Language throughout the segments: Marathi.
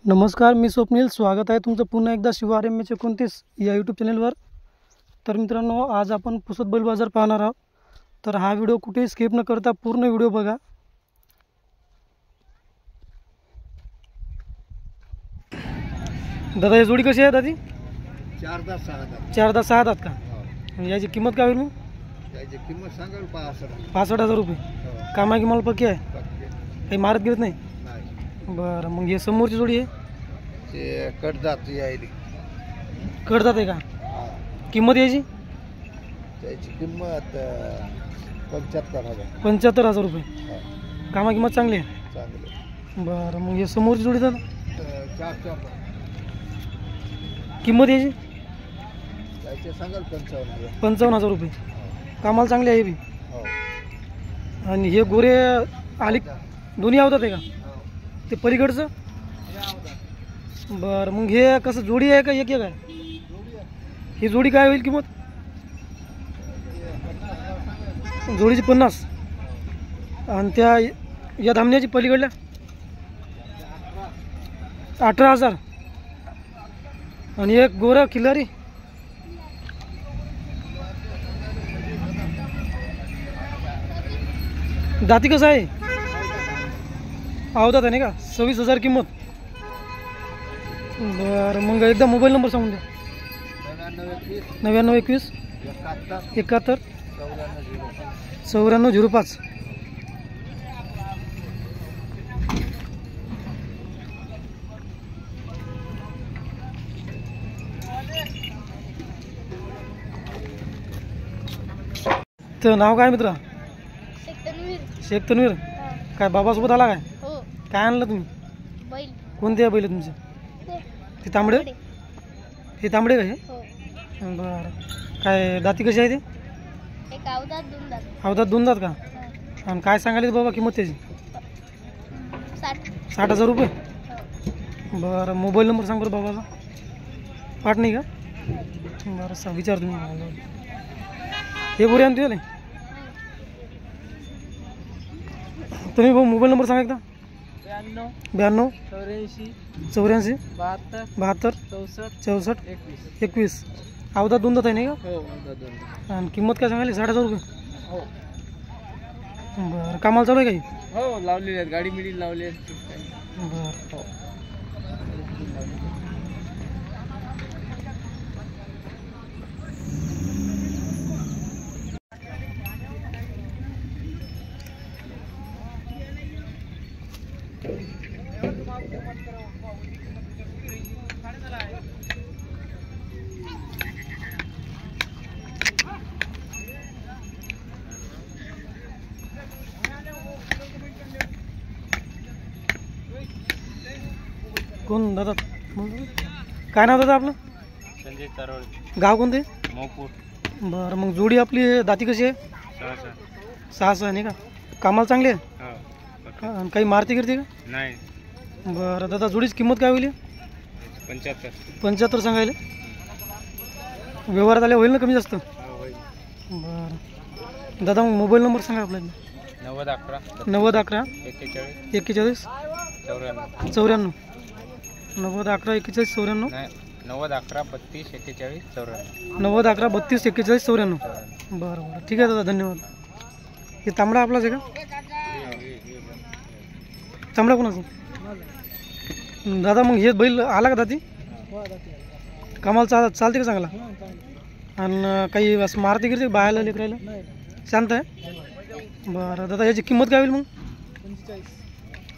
नमस्कार, मी स्वप्नील. स्वागत आहे तुमचं पुन्हा एकदा शिव RMH 29 या यूट्यूब चॅनलवर. तर मित्रांनो, आज आपण पुसद बैल बाजार पाहणार आहोत. तर हा व्हिडिओ कुठेही स्किप न करता पूर्ण व्हिडिओ बघा. दादा, ही जोडी कशी आहे दादी? 4 दात 6 दात. 4 दात 6 दात का? हो. याची किंमत काय होईल मग? त्याची किंमत सांगाल 65,000 रुपये. हो. कामाची माल पक्की आहे, पक्के. काही मारत गिरत नाही? नाही. बरं, मग हे समोरची जोडी आहे ते कडदात यायली. कडदात आहे का? हा. किंमत यायची त्याची किंमत 75,000. 75,000 रुपये. हो. कामा किंमत चांगली आहे. चांगले. बरं, मग हे समोरची जोडी तर 4 किंमत यायची त्याचे सांगाल 55,000. 55,000 रुपये. कामाला चांगली आहे बी. हो. आणि हे गोरे आली दोन्ही आवतात आहे का? हो. ते पलीकडचं? बरं, मग हे कसं जोडी आहे का एक एक आहे? ही जोडी काय होईल किंमत? जोडीची 50. आणि त्या या धामण्याची पलीकडल्या 18,000. आणि एक गोरा खिल्लारी दाती कसं आहे? आवतात आहे नाही का? 26,000 किंमत. बरं, मग एकदा मोबाईल नंबर सांगून द्या. 9921 71 9405. तर नाव काय मित्रा? शेख तन्वीर. काय बाबासोबत आला काय? हो. काय आणलं तुम्ही? बैल. कोणते बैल तुमचे? ते तांबडे? हे तांबडे का हे? हो. बरं, काय दाती कशी आहे ते? एक अवधात 2 दात. अवधात 2 दात का? आणि काय सांगायला बाबा किंमत त्याची? 60,000 रुपये. बरं, मोबाईल नंबर सांग बरं बाबाचा. पाठ नाही का? बरं, सांग, विचार तुम्ही. हे गोरे आणतो याले तुम्ही भाऊ. मोबाईल नंबर सांगा एकदा. 92 84 72 64 21. अवधात 2 दात आहे नाही का? आणि किंमत काय सांगायली? 60,000 रुपये. बरं, कामाला चालू आहे काही? हो, लावलेली आहेत. गाडी मिडी लावली आहे. बरं. कोण दादा? काय नाव दादा आपलं? संजय तरवळे. गाव कोणते? मोपूर. बरं, मग जोडी आपली दाती कशी आहे? 6 नाही का? कामाला चांगली आहे? आणि काही मारती गिरते का? नाही. बरं दादा, जोडीची किंमत काय होईल? 75 सांगायला. व्यवहारात आले होईल ना कमी जास्त? बरं दादा, मग मोबाईल नंबर सांगा आपला. 90 11 41 94 90 11 41 94 90 11 32 41 94. 90 11 32 41 94. बरं बरं, ठीक आहे दादा, धन्यवाद. हे तांबडा आपलाच आहे का? तांबडा कोणाचा? दादा, मग हे बैल आला का दाती? कामाला चालते का चांगला? आणि काही असं मारती गिरते बाहेरला लेकरायला? शांत आहे. बरं दादा, याची किंमत काय होईल मग?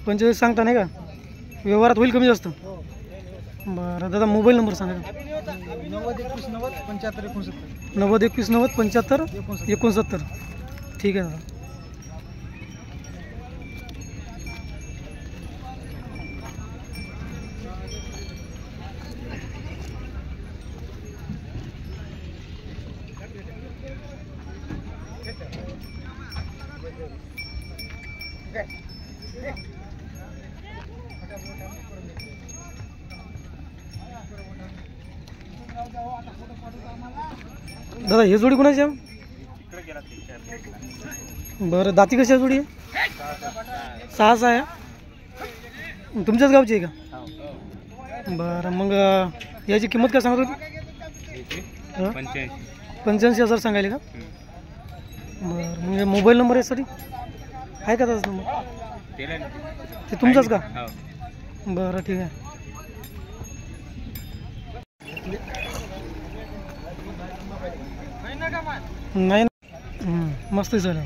45 सांगता नाही का? व्यवहारात होईल कमी जास्त? बरं दादा, मोबाईल नंबर सांगा. 90 21 90 75 69. 90 21 90 75 69. ठीक आहे दादा. दादा, हे जोडी कोणाची आहे? बरं, दाती कशी आहे जोडी? 6 आहे. तुमच्याच गावची आहे का? बरं मग याची किंमत काय सांगत होती? 85,000 सांगायले का? बरं म्हणजे मोबाईल नंबर यासाठी आहे का त्याचा नंबर? ते तुमचाच का? बरं ठीक आहे. नाही मस्त चालेल.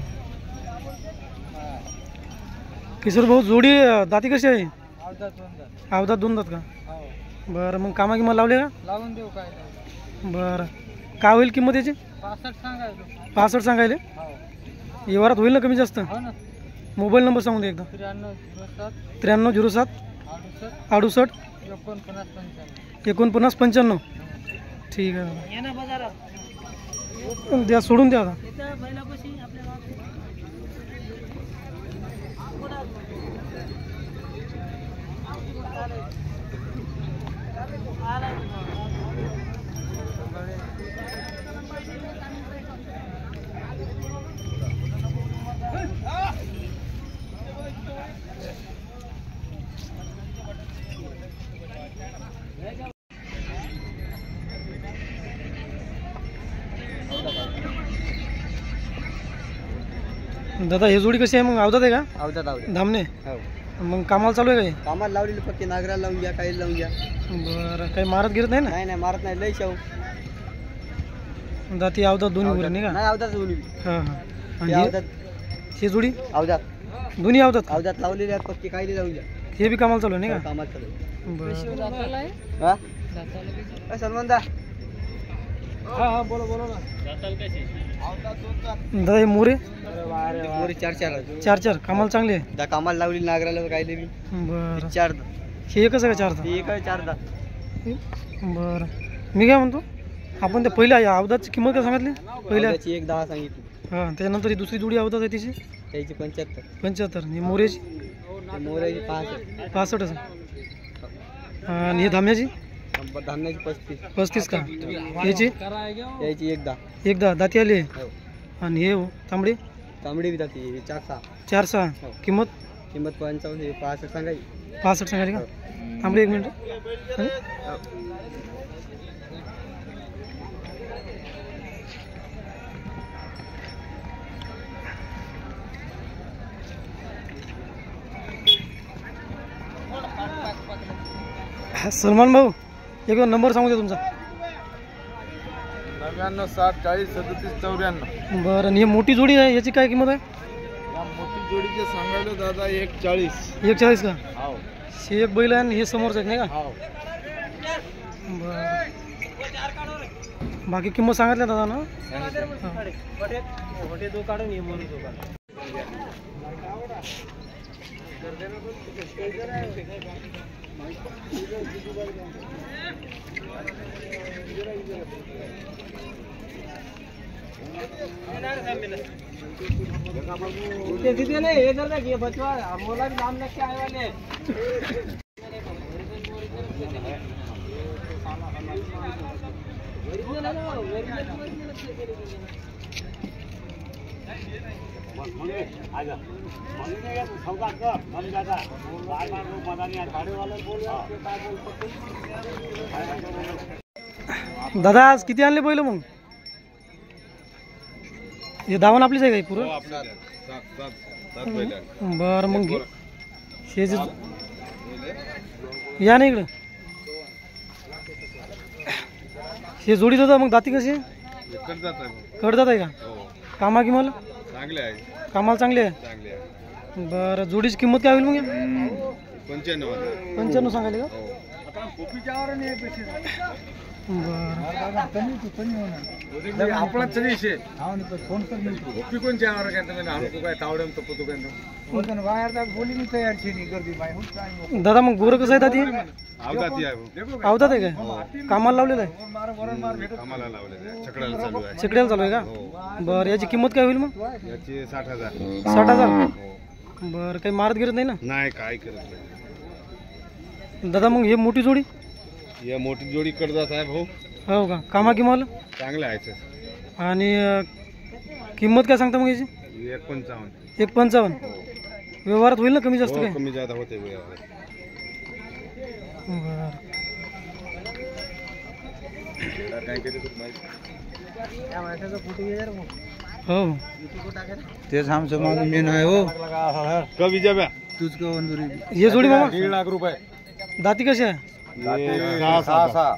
किशोर भाऊ जोडी दाती कशी आहे? अवधात 2 दात का? बरं मग कामा किंमत लावले का? लावून देऊ काय? बरं काय होईल किंमत याची? 65 सांगायले. व्यवहारात होईल ना कमी जास्त? मोबाईल नंबर सांगून दे एकदा. 9307 68 4995. ठीक आहे द्या सोडून द्या आता. दादा हे जोडी कशी आहे मग? अवधात आहे का? अवधात धामणे. मग कामाला चालू आहे का? कामाला लावलेली पक्की नागराला लावून घ्या, काही लावून घ्या. बरं काही मारत गिरत नाही ना? नाही मारत नाही, लय शाहू. दाती अवधात दोन्ही उरे नाही का? नाही अवधात दोन्ही. हां हे अवधात, हे जोडी अवधात दोन्ही अवधात अवधात लावलेली आहेत पक्की, काही लावून घ्या. हे बी कामाला चालू आहे नाही का? कामाला चालू. बरं हा काय सलमान दा? दादा हे मोरे मोरी 4 4 कामाला चांगले आहे. दा कामाला लावली नागराला काही लेवी बरं 4. हे एकच आहे का 4? ती एक आहे 4 दा. बरं मी काय म्हणतो आपण ते पहिल्या अवधातची किंमत काय सांगितली? पहिल्या त्याची 1.10 सांगितली. हां त्यानंतर ही दुसरी जोडी अवधात आहे तिची त्याची 75. 75. ही मोरेची मोराची 65 आणि ही धाम्याची धान्याची 35 का? याची याची 1.10. एकदा दाती आली आहे. आणि हे तांबडी तांबडी बी जाते 4-6. 4-6 किंमत 55 हे 65 सांगायची. 65 सांगायली का? तांबडी 1 मिनिट. सलमान भाऊ एक नंबर सांगू दे तुमचा. 99 60 40 37 94. बरं आणि ही मोठी जोडी आहे याची काय किंमत आहे? या मोठी जोडीचे सांगायला दादा 1.40. 1.40 का? हो हे एक बैल आहे आणि हे समोरचं आहे नाही का? हो. बरं बाकी किंमत सांगितल्या दादा ना? दादा आज किती आणले बैल मग? हे दावण आपलीच आहे का पुरं? बरं मग हे जे या ना इकडं हे जोडी दादा मग दाती कशी आहे? कडदात आहे का? कामा की मला कामाला चांगले आहे. बरं जोडीची किंमत काय होईल मग? 95 सांगायले का? दादा मग गोर कसं आहे दादी? अवधात आहे काय? कामाला लावलेलं आहे? छकड्याला चालू आहे का? बरं याची किंमत काय होईल मग? 60,000. बरं काही मारत गिरत नाही ना? नाही काय करत नाही दादा मग हे मोठी जोडी? या मोठी जोडी कडदा साहेब हो. हो का? कामा किंमत चांगलं आहे आणि किंमत काय सांगता मग याची? 1.55. व्यवहारात होईल ना कमी जास्त? काय कमी जादा होते. बरं हो तेच आमचं मागून मेन आहे हो. कभी जब तूच का वंदुरी हे जोडी मामा 1.5 लाख रुपये. दाती कशी आहे सहा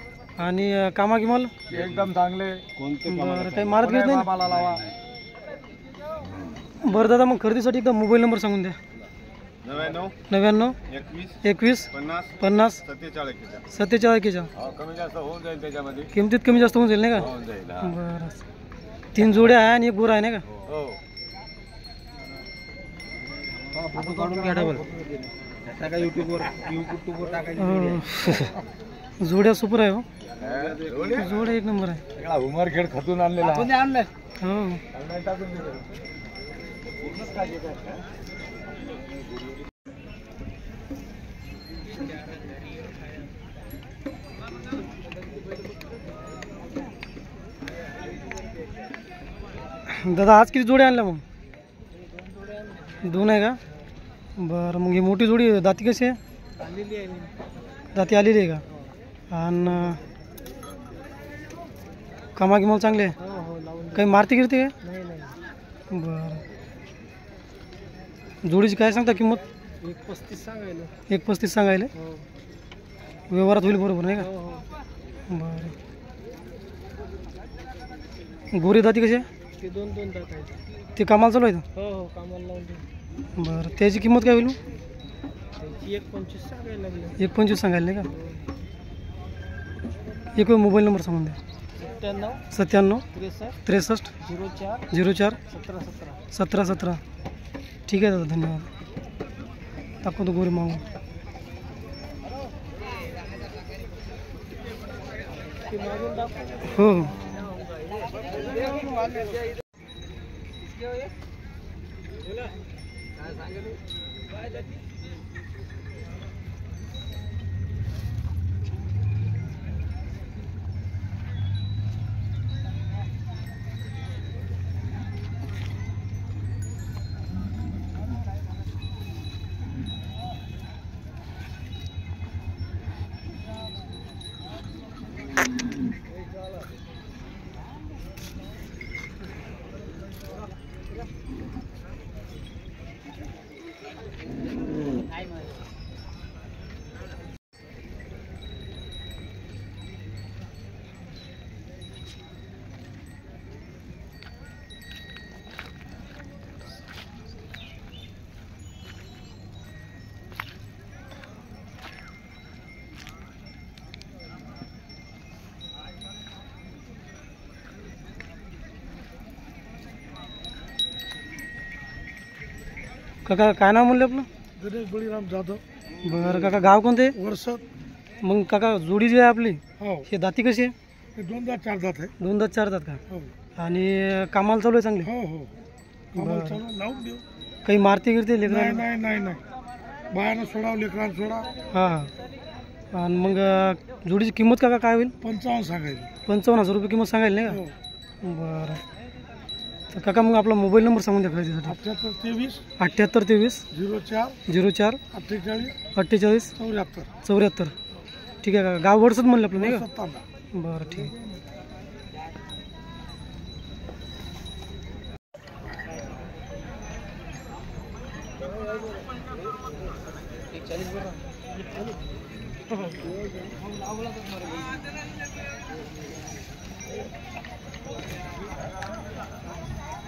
आणि कामा किमाल एकदम चांगले. कोणते बरं काही मारत घेत नाही ना? मला लावा. बरं दादा मग खरेदीसाठी एकदा मोबाईल नंबर सांगून द्या. 99 99 21 21 50 50 47 47 कमी जास्त होऊन जाईल त्याच्यामध्ये. किमतीत कमी जास्त होऊन जाईल नाही का? होऊन जाईल. बरं 3 जोड्या आहे आणि एक गोरा आहे नाही का? हो. युट्यूबवर टाकायची. हो. जोड्या सुपर आहे हो. जोड्या एक नंबर आहे. उमरखेड खतून आणलेला. हो दादा आज किती जोड्या आणल्या मग? 2 आहे का? बरं मग ही मोठी जोडी दाती कशी आहे? दाती आलेली आहे का? आणि कामा किमाल चांगले आहे? काही मारती गिरती आहे? बरं जोडीची काय सांगता किंमत? 1.35 सांगायले. व्यवहारात होईल बरोबर नाही का? बरं गोरी दाती कशी आहे? 2 दात आहे. ते कामाला चालू आहे? हो कामाला लावून. बरं त्याची किंमत काय होईल? 1.25 सांगायला लागले. 1.25 सांगायला नाही का? एक वेळ मोबाईल नंबर सांगून द्या. 97 63 04 17 17. ठीक आहे दादा धन्यवाद. दाखवतो गोरी मागून. हो हो काका काय नाव म्हणलं आपलं? गणेश बळीराम जाधव. बरं काका गाव कोणते? वर्षात. मग काका जोडी जी आहे आपली हो. हे दाती कशी आहे? 2 दात 4 दात आहे. 2 दात 4 दात का? हो आणि कामाला चालू आहे चांगली? हो हो. बरं. चालू लावून देऊ. काही मारती गिरते लेकरं? नाही. बायानं सोडाव लेकरांना सोडा. हां आणि मग जोडीची किंमत काका काय होईल? 55 सांगायची. 55,000 रुपये किंमत सांगायला नाही हो. का? बरं तर काका मग आपला मोबाईल नंबर सांगून द्या खरेदीसाठी. 78 78 23 04 04 48 48 74. 74. ठीक आहे काका गाव वडसत म्हणलं आपलं नाही का? 57. बरं ठीक आहे.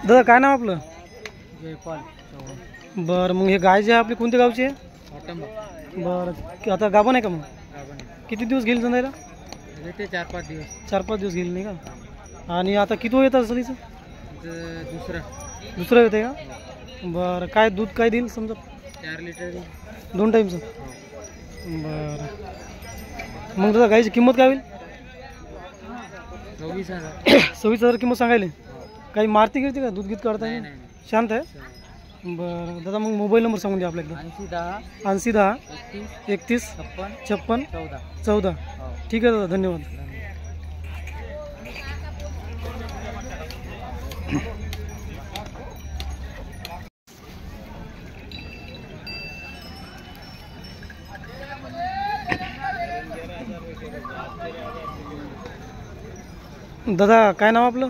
दादा काय नाव आपलं? जयपाल. बरं मग हे गाय जे आहे आपली कोणत्या गावची आहे? बरं आता गाभण आहे का? मग किती दिवस घेईल जायला? 4-5 दिवस. 4-5 दिवस घेईल नाही का? आणि आता किती येतं असं तिचं? दुसरं येतं का? बरं काय दूध काय देईल समजा? 4 लिटर. 2 टाईमचं. बरं मग दादा गायची किंमत काय होईल? 26,000 किंमत सांगायला. काही मारती गिरती का? दूध गीत काढता? शांत आहे. बरं दादा मग मोबाईल नंबर सांगून द्या आपल्याकडे. 80 10 31 56 14. ठीक आहे दादा धन्यवाद. दादा काय नाव आपलं?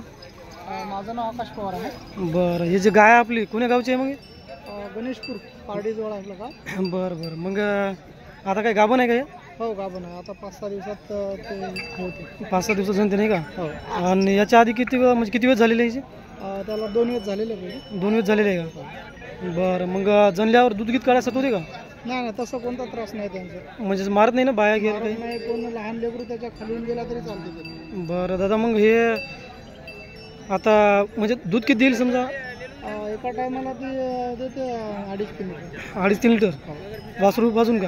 माझं नाव आकाश पवार आहे. बरं, हे जे गाय आहे आपली कोण्या गावची आहे मग हे? गणेशपूर पारडीजवळ आपलं का? बरं बरं, मग आता काय गाभण आहे का हे? हो गाभण आहे. आता 5-6 दिवसात ते होते. 5-6 दिवसात जनते नाही का? हो. आणि याच्या आधी म्हणजे किती वेळ झालेले आहे त्याला 2 वेळेस झालेले पाहिजे. 2 वेळ झालेले आहे का? बरं, मग जनल्यावर दूध गीत काढायसाठी होते का? नाही तसं कोणता त्रास नाही त्यांचा. म्हणजे मारत नाही ना बाया गेलं काही? नाही, कोण लहान लेकरू त्याच्या खालून गेला तरी चालते. बरं दादा, मग हे आता म्हणजे दूध किती देईल समजा? एका टायमाला ती देते 2.5 लिटर. 2.5-3 लिटर वासरू पाजून का?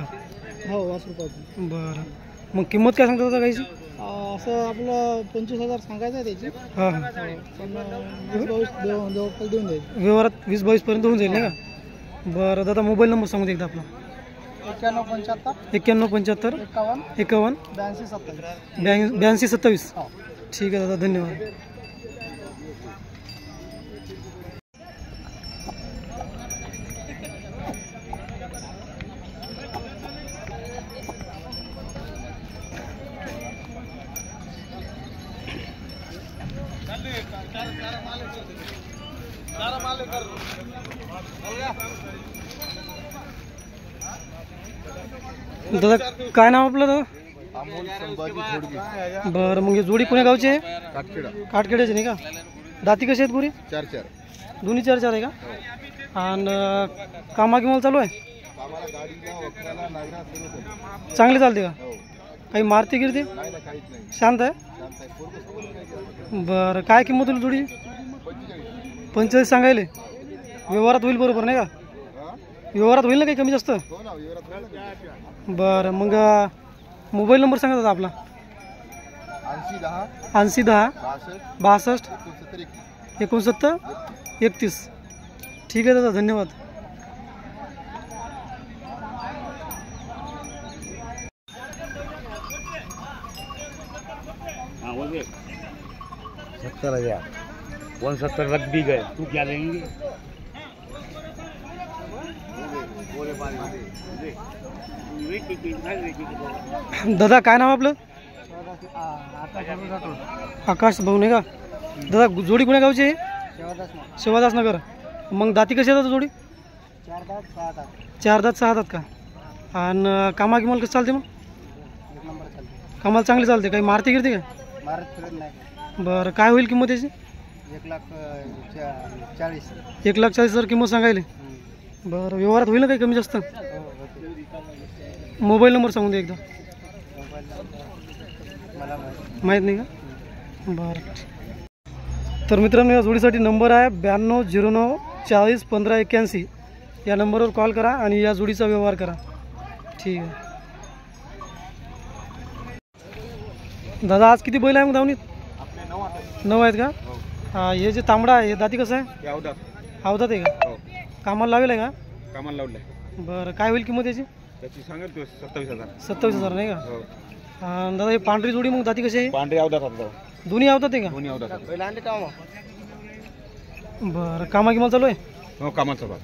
हो वासरू पाजून. बरं, मग किंमत काय सांगता दादा गायची? असं आपलं 25,000 सांगायचं आहे त्याची. हां हां, पण 20-22 देऊन द्यायची. व्यवहारात 20-22 पर्यंत होऊन जाईल नाही का? बरं दादा, मोबाईल नंबर सांगू दे एकदा आपला. 9175 9175 51 82 27. ठीक आहे दादा, धन्यवाद. दादा काय नाव आपलं दादा? बरं, मग हे जोडी कोण्या गावची आहे? काटखेड्याची नाही का? दाती कशी आहेत पुरी? 4-4. दोन्ही 4-4 आहे का? आणि कामा किंवा चालू आहे? चांगली चालते का? काही मारती गिरते? शांत आहे? बरं, काय किंमत होईल जोडी? 45 सांगायले. व्यवहारात होईल बरोबर नाही का? व्यवहारात होईल ना काही कमी जास्त? बरं, मग मोबाईल नंबर सांगा दादा आपला. 8010 62 69 31. ठीक आहे दादा, धन्यवाद. हाँ 70,000 170 लग भी गए, तू क्या लेंगे? दादा काय नाव आपलं? आकाश भाऊ नाही का? दादा जोडी कोण्या गावची आहे? शिवादास नगर. मग दाती कशी आहे जोडी? 4 दात 6 दात का? आणि कामा किमाल कसं चालते? मग कामाला चांगली चालते, काही मारती गिरते का? बरं, काय होईल किंमत याची? 1,40,000 किंमत सांगायले. बरं, व्यवहारात होईल ना काही कमी जास्त? मोबाईल नंबर सांगून दे एकदा. माहीत नाही का? बरं, तर मित्रांनो या जोडीसाठी नंबर आहे 9209 40 15 81. या नंबरवर कॉल करा आणि या जोडीचा व्यवहार करा. ठीक आहे दादा, आज किती बैल आहे मग धावणीत? 9 आहेत का? हा, हे जे तांबडा आहे हे दाती कसं आहे? अवधात आहे का? कामाला लावेल आहे का? कामाला लावलंय. बरं, काय होईल किंमत याची? त्याची सांगेल 27,000. 27,000 नाही का? दादा हे पांढरी जोडी मग दाती कशी आहे? पांढरे अवधात. दोन्ही अवधात आहे का? दोन्ही अवधात. बरं, कामा किंमत चालू आहे? हो, कामाचा भाग.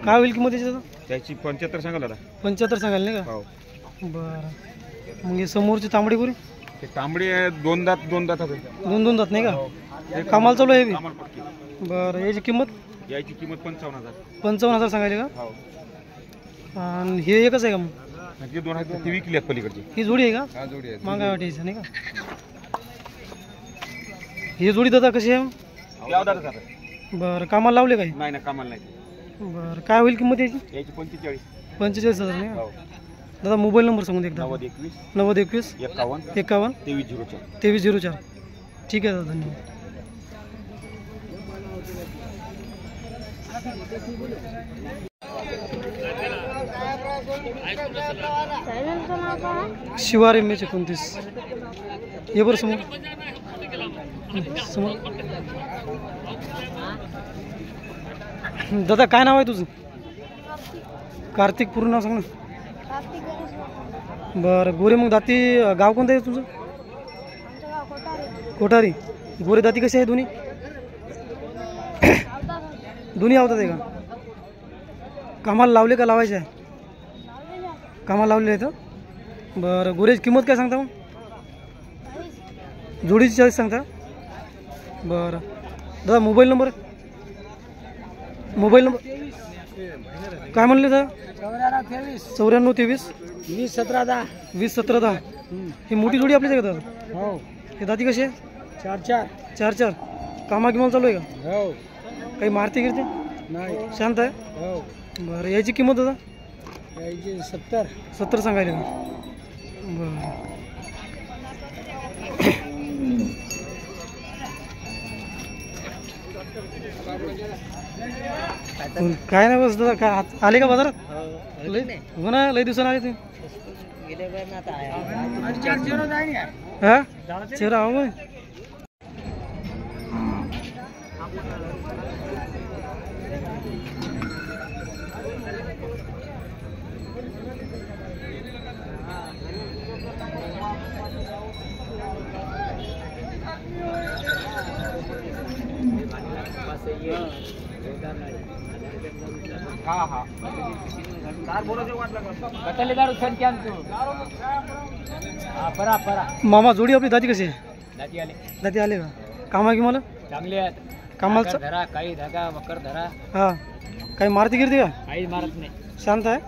काय होईल किंमत याची दादा? त्याची 75 सांगाल दादा. 75 सांगाल नाही का? हो. बरं, मग हे समोरची तांबडी पुरी? ते तांबडी आहे 2 दात 2 दात. 2 दात नाही का? कामाला चालू आहे बी? कामाला पडते. बरं, याची किंमत? याची किंमत 55,000. 55,000 सांगायले का? हो. आणि हे एकच आहे का मग? हे 2 आहेत ती विकली आहेत पलीकडची. ही जोडी आहे का? हा जोडी आहे. मागा वाटायचं नाही का? ही जोडी दादा कशी आहे? ते अवधातच आहे. बरं, कामाला लावले काही? नाही ना, कामाला नाही. बरं, काय होईल किंमत याची? याची 45. 45,000 नाही का? हो. दादा मोबाईल नंबर सांगून दे एकदा. 9021 9021 51 51 2304. 2304. ठीक आहे दादा, धन्यवाद. शिवार MH 29. ये बरं समोर समोर. दादा काय नाव आहे तुझं? कार्तिक. पूर्ण नाव सांग ना. बरं, गोरे मग दाती गाव कोणतं आहे तुझं? कोठारी. गोरे दाती कशी आहे दोन्ही? दोन्ही आवतात आहे का? कामाला लावले का लावायचे आहे? कामाला लावले आहेत. बरं, गोरेची किंमत काय सांगता मग? जोडीची 40 सांगता? बरं दादा मोबाईल नंबर काय म्हणले दादा? 9423 2017 2017 ही मोठी जोडी आपलीच आहे का दादा? हो हे दाती कशी आहे? 4 कामा किंवा चालू आहे का? हो काही मारते गिरते नाही शांत आहे? हो बरं याची किंमत दादा? याची 70 70 सांगायला का? बरं काय नाही बस दादा काय आले का बाजारात? हो ना लय दिवसानं आले तुम्ही हा चेहरा हो मग मामा जोडी आपली दाती कशी आहे? दाती आले का? कामा की मला चांगले आहेत कामाला धरा काही धागा मकर धरा हा काही मारती गिरते का? काही मारत नाही शांत आहे?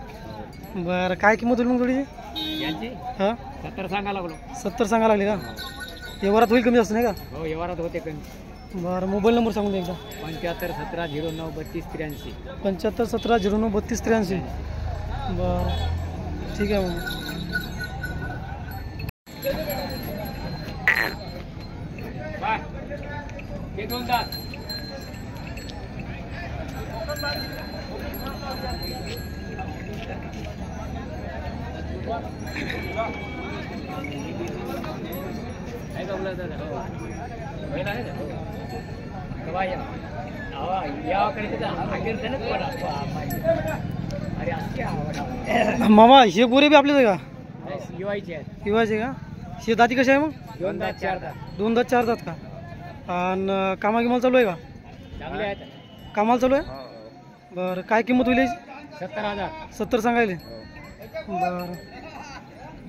बरं काय किंमत होईल मग जोडीची? यांची हा 70 सांगा लागलो 70 सांगा लागली का? व्यवहारात होईल कमी जास्त नाही का? हो व्यवहारात होते कमी बरं मोबाईल नंबर सांगून द्या एकदा. 75 17 09 32 83 75 17 09 32 83 बरं ठीक आहे मग हे दोन दात आहे का बोला दादा हो होईल आहे ना कवा याकडे तिथं हागेल तर नाही पडा अरे असं आवडा मामा हे गोरे बी आपलेच आहे का? युवायचे आहेत शिवायचे का? हे दाती कशी आहे मग? 2 दात 4 दात 2 दात 4 दात का? आणि कामा गिमाला चालू आहे का? चांगले आहेत कामाला चालू आहे? बरं काय किंमत होईल याची? 70,000 70 सांगायले. बरं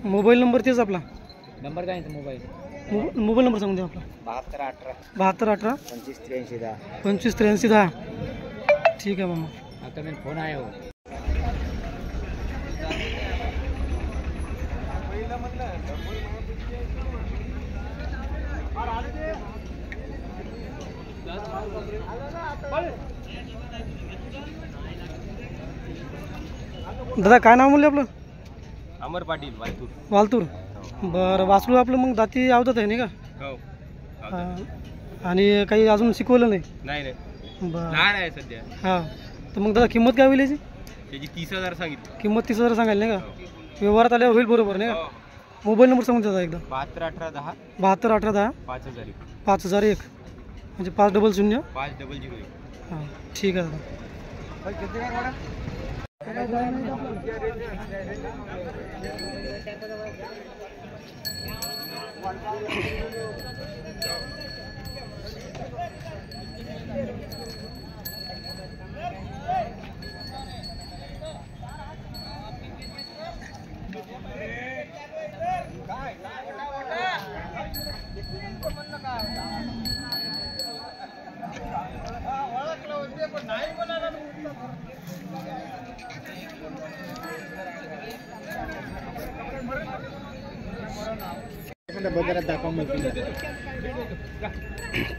मोबाईल नंबर तेच आपला नंबर काय मोबाईल मोबाईल नंबर सांगून द्या आपला 72 18 25 83 10 ठीक आहे मामा आता मी फोन आहे हो दादा काय नाव म्हणले आपलं? अमर पाटील वालतूर. वालतूर. बरं वाचलो आपलं मग दाती आवडत आहे नाही का? हो हा. आणि काही अजून शिकवलं नाही? नाही बरं लहान आहे सध्या. हां तर मग दादा किंमत काय होईल याची? त्याची 30,000 सांगितली. किंमत 30,000 सांगायला नाही का? व्यवहारात आल्यावर होईल बरोबर नाही का? मोबाईल नंबर सांगून द्या एकदा. 72 18 10 72 18 10 5001 5001 म्हणजे 500 5001. हां ठीक आहे दादा.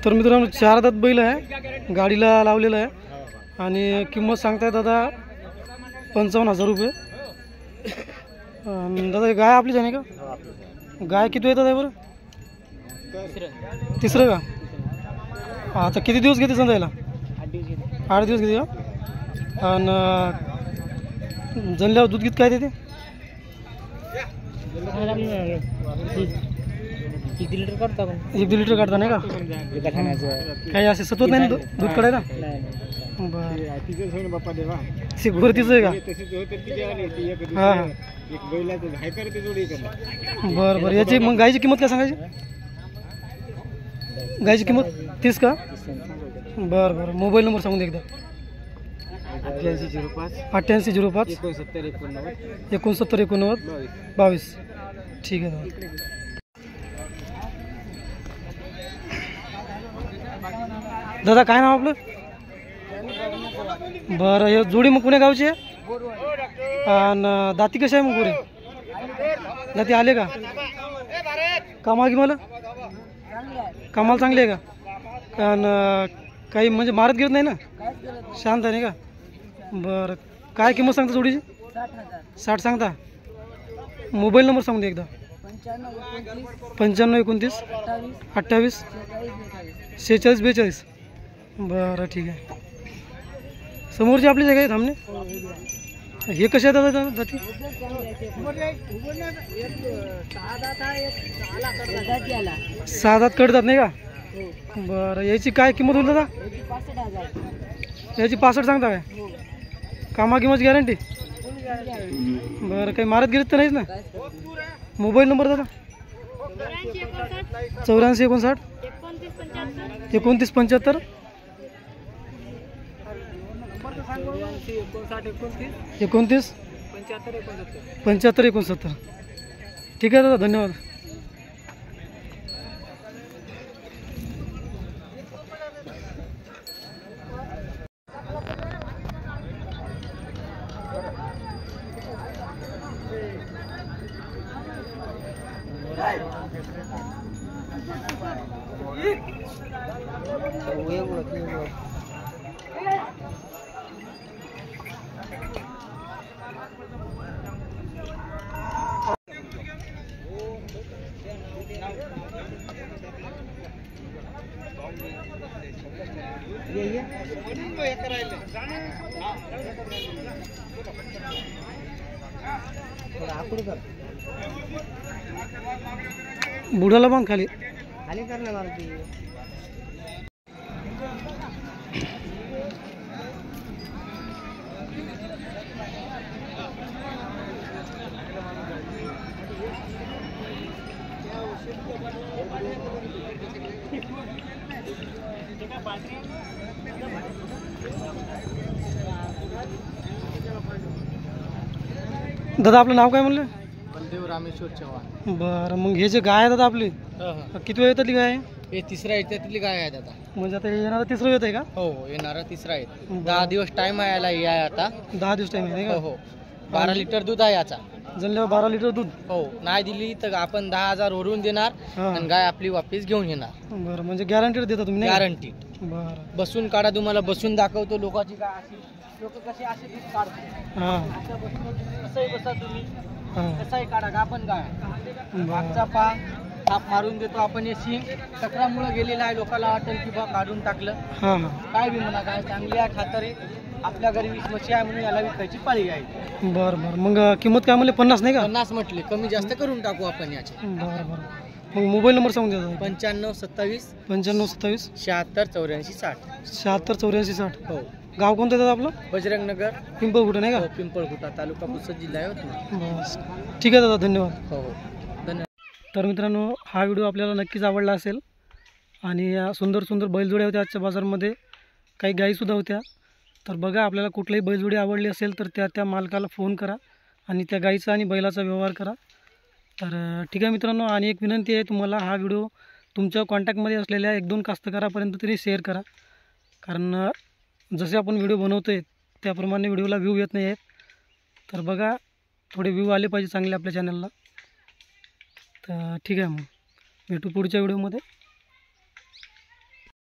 तर मित्रांनो 4 दात बैल आहे गाडीला लावलेला आहे आणि किंमत सांगताय दादा 55,000 रुपये. दादा गाय आपलीच आहे नाही का? गाय किती येतात आहे बरं? तिसरं का? आता किती दिवस घेते समजायला? 8 दिवस घेते का? आणि जनल्यावर दूध किती काय देते? 1 लिटर काढता पण 1-2 लिटर काढता नाही का? काही असे सत्वत नाही ना दूध काढायला? बरं ती घोरतीच आहे का? हां बरं बरं याची मग गायची किंमत काय सांगायची? गायची किंमत 30 का? बरं बरं मोबाईल नंबर सांगून दे एकदा. 8805 69 22 ठीक आहे दादा. दादा काय नाव आपलं? बरं, हे जोडी मग पुणे गावची आहे आणि दाती कशा आहे मग पुरे? दाती आले का? कामाल की मला कामाला चांगली आहे का? आणि काही म्हणजे मारत गिरत नाही ना? शांत आहे नाही का? बरं, काय किंमत सांगता जोडीची? 60 सांगता. मोबाईल नंबर सांगू दे एकदा. 95 29 28 46 42. बरं ठीक आहे. समोरची आपली जागा आहे थांबणे. हे कसे आहेत दादा जाती? 6 दात कडतात नाही का? बरं, याची काय किंमत होईल दादा? याची 65 सांगता काय? कामा किंमत गॅरंटी? बरं, काही मारत गिरत तर नाहीच ना? मोबाईल नंबर दादा? 84 59 29 75 29 75 69. ठीक आहे दादा, धन्यवाद. बुडाला बांध खाली खाली करणार. दादा आपलं नाव काय म्हणलं? बलदेव रामेश्वर चव्हाण. बरं, मग हे जे गाय आहे दादा आपली किती वेळ येतातली गाय आहे? हे तिसऱ्या याच्यातली गाय आहे दादा. म्हणजे आता येणारा तिसरं येत आहे का? हो, येणारा तिसरा आहे. 10 दिवस टाइम आहे याला. हे आहे आता 10 दिवस टाइम आहे का? हो. 12 लिटर दूध आहे याचा. जनल्यावर 12 लिटर दूध. हो, नाही दिली तर आपण 10,000 वरून देणार आणि गाय आपली वापस घेऊन येणार. बरं, म्हणजे गॅरंटी देता तुम्ही? गॅरंटी. बरं, बसून काढा, तुम्हाला बसून दाखवतो. लोकांची गाय अशी, लोक कसे असे दूध काढतात. हां अशा बसून कसंही बसा तुम्ही, हां. कसाही काढा. का पण गाय मागचा पा थाप मारून देतो आपण. हे शिंग चक्रामुळे गेलेला आहे. लोकांना वाटेल की बा काढून टाकलं. हां हां. काय बी म्हणा, गाय चांगली आहे, खातर आहे. आपल्या घरी 20 म्हशी आहे म्हणून याला विकायची पाळी आहे. बरं बरं, मग किंमत काय म्हणले? 50 नाही का? 50 म्हटले, कमी जास्त करून टाकू आपण याचे. बरं बरं, मग मोबाईल नंबर सांगून द्या. 95 27 95 27 76 84 60. 76 84 60. हो. गाव कोणतं दादा आपलं? बजरंग नगर, पिंपळकुटा नाही का? हो, पिंपळकुटा तालुका पुसद जिल्हा आहे. होत ना. बस ठीक आहे दादा, धन्यवाद. हो हो, धन्यवाद. तर मित्रांनो, हा व्हिडिओ आपल्याला नक्कीच आवडला असेल. आणि या सुंदर सुंदर बैलजोड्या होत्या आजच्या बाजारामध्ये. काही गाईसुद्धा होत्या. तर बघा, आपल्याला कुठलीही बैलजोडी आवडली असेल तर त्या मालकाला फोन करा आणि त्या गाईचा आणि बैलाचा व्यवहार करा. तर ठीक आहे मित्रांनो, आणि एक विनंती आहे तुम्हाला, हा व्हिडिओ तुमच्या कॉन्टॅक्टमध्ये असलेल्या 1-2 कास्तकारापर्यंत तरी शेअर करा. कारण जसे आपण व्हिडिओ बनवतो आहे त्याप्रमाणे व्हिडिओला व्ह्यू येत नाही आहेत. तर बघा, थोडे व्ह्यू आले पाहिजे चांगले आपल्या चॅनलला. तर ठीक आहे, मग भेटू पुढच्या व्हिडिओमध्ये.